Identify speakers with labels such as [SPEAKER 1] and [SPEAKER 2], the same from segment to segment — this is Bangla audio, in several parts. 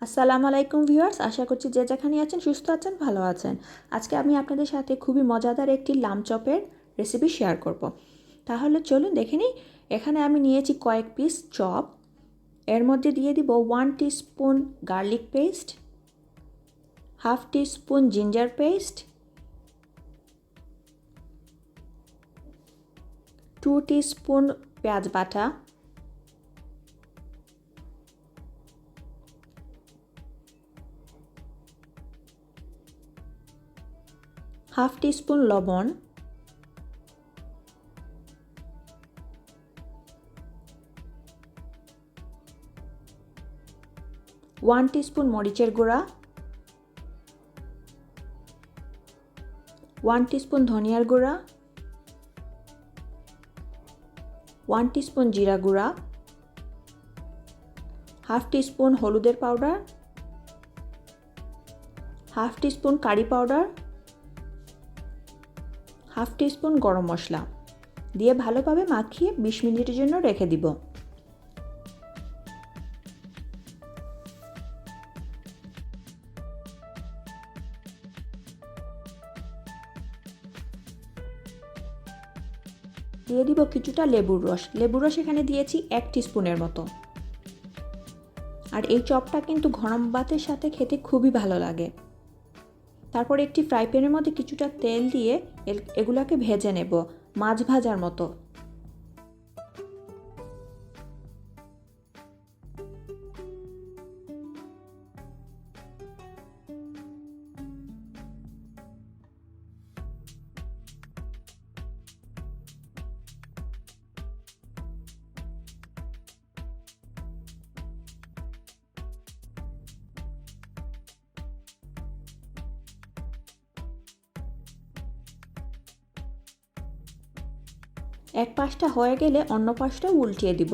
[SPEAKER 1] আসসালামু আলাইকুম ভিউয়ার্স, আশা করছি যে যেখানে আছেন সুস্থ আছেন, ভালো আছেন। আজকে আমি আপনাদের সাথে খুবই মজাদার একটি লামচপের রেসিপি শেয়ার করব। তাহলে চলুন দেখে নিই। এখানে আমি নিয়েছি কয়েক পিস চপ। এর মধ্যে দিয়ে দিব 1 teaspoon garlic paste, half teaspoon ginger paste, 2 teaspoon পেঁয়াজ বাটা, হাফ টিস্পুন লবণ, 1 টিস্পুন মরিচের গুঁড়া, 1 টিস্পুন ধনিয়ার গুঁড়া, 1 টিস্পুন জিরা গুঁড়া, হাফ টিস্পুন হলুদের powder, half teaspoon curry powder, half teaspoon garam masala দিয়ে ভালোভাবে মাখিয়ে 20 মিনিটের জন্য রেখে দিব। দিয়ে দিব কিছুটা লেবুর রস। লেবুর রস এখানে দিয়েছি 1 টিস্পুনের মতো। আর এই চপটা কিন্তু গরম ভাতের সাথে খেতে খুবই ভালো লাগে। তারপর একটি ফ্রাই প্যানের মধ্যে কিছুটা তেল দিয়ে এগুলাকে ভেজে নেব, মাছ ভাজার মতো। এক পাশটা হয়ে গেলে অন্য পাশটা উল্টিয়ে দিব।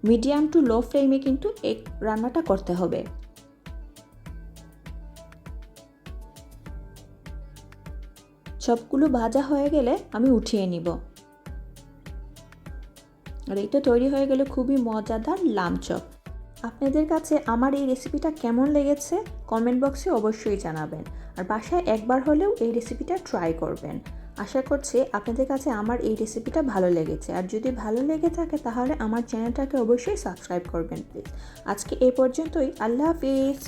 [SPEAKER 1] মিডিয়াম টু লো ফ্লেমে কিন্তু এই রান্নাটা করতে হবে। সবগুলো ভাজা হয়ে গেলে আমি উঠিয়ে নিব। আর এই তো তৈরি হয়ে গেলে খুবই মজাদার লামচপ। আপনাদের কাছে আমার এই রেসিপিটা কেমন লেগেছে কমেন্ট বক্সে অবশ্যই জানাবেন। আর বাসায় একবার হলেও এই রেসিপিটা ট্রাই করবেন। আশা করছি আপনাদের কাছে আমার এই রেসিপিটা ভালো লেগেছে। আর যদি ভালো লেগে থাকে তাহলে আমার চ্যানেলটাকে অবশ্যই সাবস্ক্রাইব করবেন প্লিজ। আজকে এই পর্যন্তই। আল্লাহ হাফিজ।